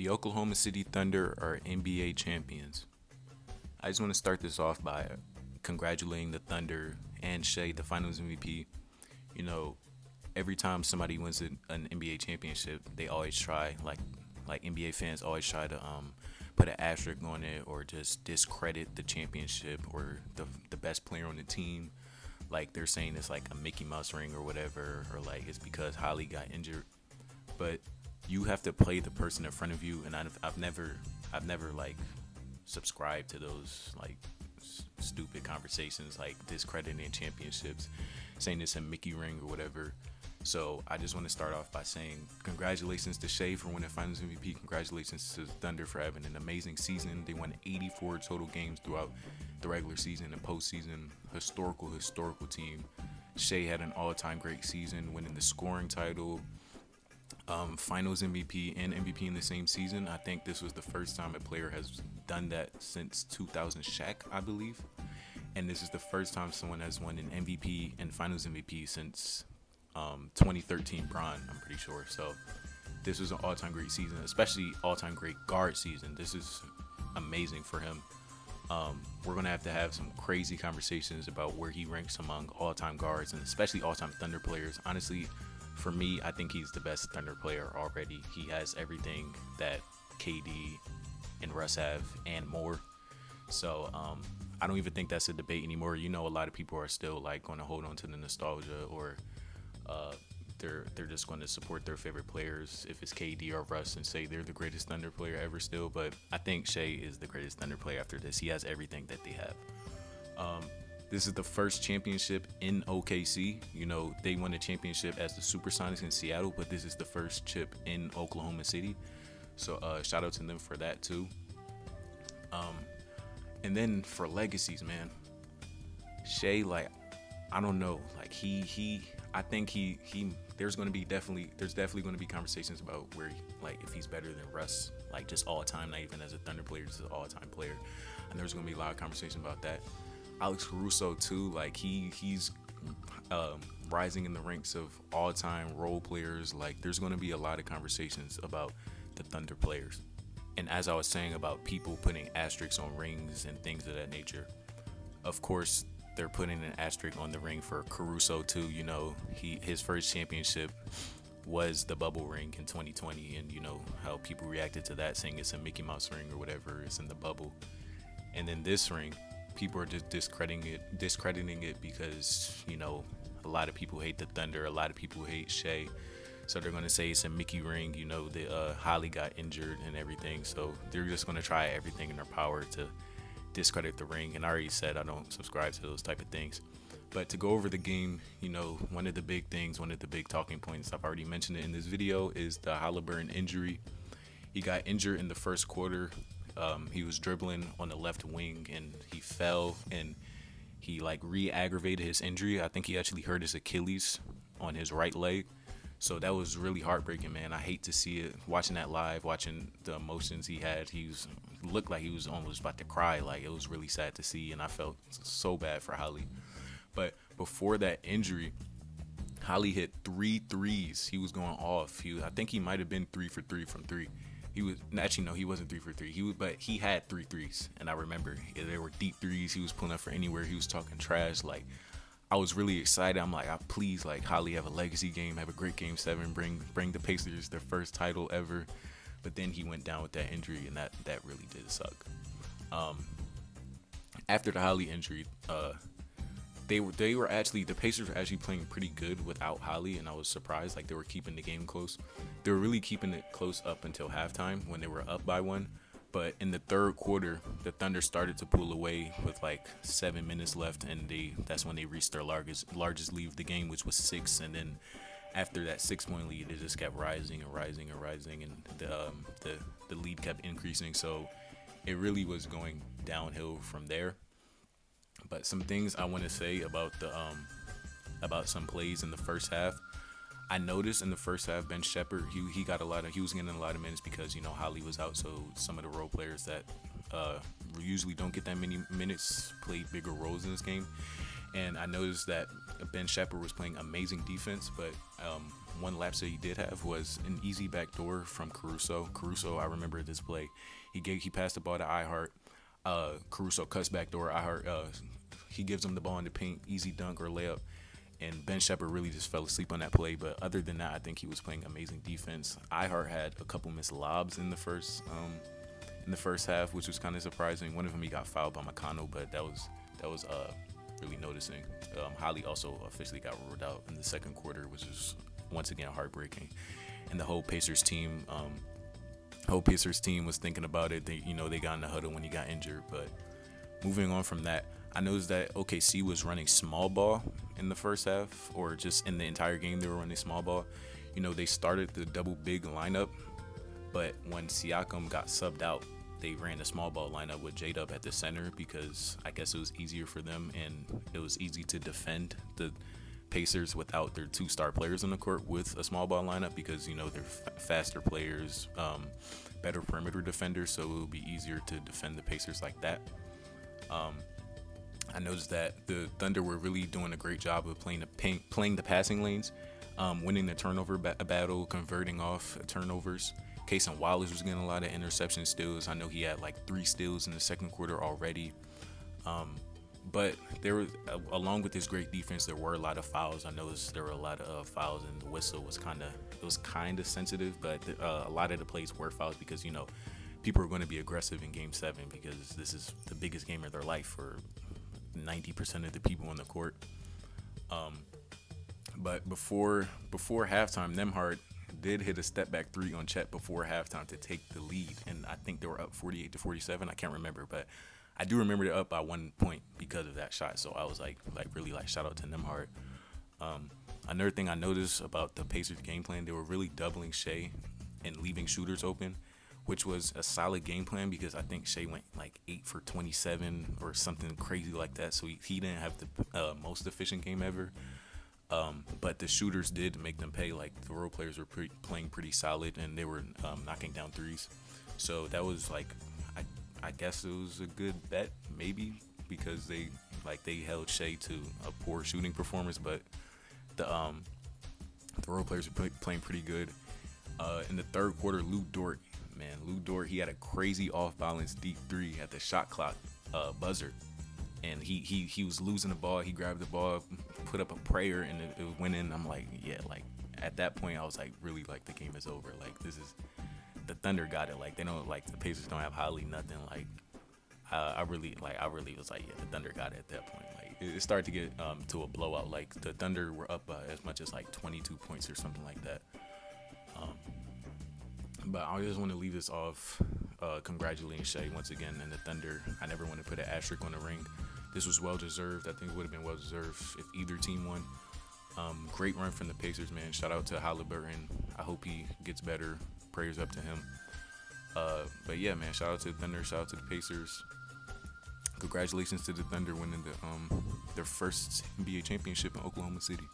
The Oklahoma City Thunder are NBA champions. I just want to start this off by congratulating the Thunder and Shea, the Finals MVP. You know, every time somebody wins an NBA championship, they always try, like NBA fans always try to put an asterisk on it or just discredit the championship or the best player on the team. Like they're saying it's like a Mickey Mouse ring or whatever, or like it's because Holly got injured. But you have to play the person in front of you, and I've never like subscribed to those like stupid conversations like discrediting championships, saying it's a Mickey ring or whatever. So I just want to start off by saying congratulations to Shea for winning Finals MVP. Congratulations to the Thunder for having an amazing season. They won 84 total games throughout the regular season and postseason. Historical team. Shea had an all-time great season, winning the scoring title, Finals MVP and MVP in the same season. I think this was the first time a player has done that since 2000 Shaq, I believe. And this is the first time someone has won an MVP and Finals MVP since 2013 Bron, I'm pretty sure. So this was an all-time great season, especially all-time great guard season. This is amazing for him. We're going to have some crazy conversations about where he ranks among all-time guards and especially all-time Thunder players. Honestly, for me, I think he's the best Thunder player already. He has everything that KD and Russ have and more. So I don't even think that's a debate anymore. You know, a lot of people are still like going to hold on to the nostalgia, or they're just going to support their favorite players if it's KD or Russ and say they're the greatest Thunder player ever still. But I think Shea is the greatest Thunder player after this. He has everything that they have. This is the first championship in OKC. You know, they won a championship as the Supersonics in Seattle, but this is the first chip in Oklahoma City. So shout out to them for that too. And then for legacies, man, Shea, like, I don't know, like I think there's definitely going to be conversations about where, like, if he's better than Russ, like just all time, not even as a Thunder player, just an all time player. And there's going to be a lot of conversation about that. Alex Caruso too, like he's rising in the ranks of all-time role players. Like there's going to be a lot of conversations about the Thunder players. And as I was saying about people putting asterisks on rings and things of that nature, of course they're putting an asterisk on the ring for Caruso too. You know, his first championship was the bubble ring in 2020, and you know how people reacted to that, saying it's a Mickey Mouse ring or whatever, it's in the bubble. And then this ring, people are just discrediting it because, you know, a lot of people hate the Thunder, a lot of people hate Shea, so they're going to say it's a Mickey ring. You know, the Holly got injured and everything, so they're just going to try everything in their power to discredit the ring. And I already said I don't subscribe to those type of things. But to go over the game, you know, one of the big talking points, I've already mentioned it in this video, is the Halliburton injury. He got injured in the first quarter. He was dribbling on the left wing and he fell and he like re-aggravated his injury. I think he actually hurt his Achilles on his right leg. So that was really heartbreaking, man. I hate to see it. Watching that live, watching the emotions he had, looked like he was almost about to cry. Like it was really sad to see, and I felt so bad for Holly. But before that injury, Holly hit 3 threes. He was going off. I think he might have been 3 for 3 from 3. He wasn't 3 for 3. But he had 3 threes, and I remember they were deep threes. He was pulling up for anywhere. He was talking trash. Like, I was really excited. I'm like, please, like, Holly, have a legacy game, have a great game 7, bring the Pacers their first title ever. But then he went down with that injury, and that really did suck. After the Holly injury, the Pacers were actually playing pretty good without Holly, and I was surprised. Like, they were keeping the game close. They were really keeping it close up until halftime when they were up by 1. But in the third quarter, the Thunder started to pull away with like 7 minutes left, and that's when they reached their largest lead of the game, which was 6. And then after that 6-point lead, it just kept rising, and the lead kept increasing. So it really was going downhill from there. But some things I want to say about about some plays in the first half. I noticed in the first half, Ben Shepherd, he was getting a lot of minutes because, you know, Holly was out. So some of the role players that usually don't get that many minutes played bigger roles in this game. And I noticed that Ben Shepherd was playing amazing defense, but one lapse that he did have was an easy backdoor from Caruso. Caruso, I remember this play. He passed the ball to iHeart. Caruso cuts backdoor. iHeart he gives him the ball in the paint, easy dunk or layup. And Ben Shepherd really just fell asleep on that play. But other than that, I think he was playing amazing defense. iHeart had a couple missed lobs in the first half, which was kind of surprising. One of them he got fouled by McConnell, but that was really noticing. Holly also officially got ruled out in the second quarter, which is once again heartbreaking. And the whole Pacers team was thinking about it. They got in the huddle when he got injured. But moving on from that, I noticed that OKC was running small ball in the first half, or just in the entire game they were running small ball. They started the double big lineup, but when Siakam got subbed out, they ran a small ball lineup with J-Dub at the center because I guess it was easier for them, and it was easy to defend the Pacers without their two star players on the court with a small ball lineup because they're faster players, better perimeter defenders, so it would be easier to defend the Pacers like that. I noticed that the Thunder were really doing a great job of playing the passing lanes, winning the turnover battle, converting off turnovers. Cason Wallace was getting a lot of interception steals. I know he had like 3 steals in the second quarter already. But there was, along with this great defense, there were a lot of fouls. I noticed there were a lot of fouls, and the whistle was kind of sensitive. But a lot of the plays were fouls because people are going to be aggressive in Game 7 because this is the biggest game of their life for 90% of the people on the court. But before halftime, Nembhard did hit a step back 3 on Chet before halftime to take the lead, and I think they were up 48-47. I can't remember, but I do remember they're up by 1 point because of that shot. So I was really shout out to Nembhard. Another thing I noticed about the Pacers game plan, they were really doubling Shea and leaving shooters open, which was a solid game plan because I think Shea went like 8 for 27 or something crazy like that. So he didn't have the most efficient game ever. But the shooters did make them pay. Like the role players were playing pretty solid, and they were knocking down threes. So that was I guess it was a good bet maybe because they held Shea to a poor shooting performance, but the role players were playing pretty good. In the third quarter, Lou Dort, he had a crazy off-balance deep 3 at the shot clock buzzer. And he was losing the ball. He grabbed the ball, put up a prayer, and it went in. I'm like, yeah, at that point, I was really the game is over. This is the Thunder got it. They don't the Pacers don't have hardly nothing. I really was yeah, the Thunder got it at that point. It started to get to a blowout. The Thunder were up as much as 22 points or something like that. But I just want to leave this off congratulating Shea once again and the Thunder. I never want to put an asterisk on the ring. This was well-deserved. I think it would have been well-deserved if either team won. Great run from the Pacers, man. Shout out to Halliburton. I hope he gets better. Prayers up to him. But yeah, man, shout out to the Thunder. Shout out to the Pacers. Congratulations to the Thunder winning their first NBA championship in Oklahoma City.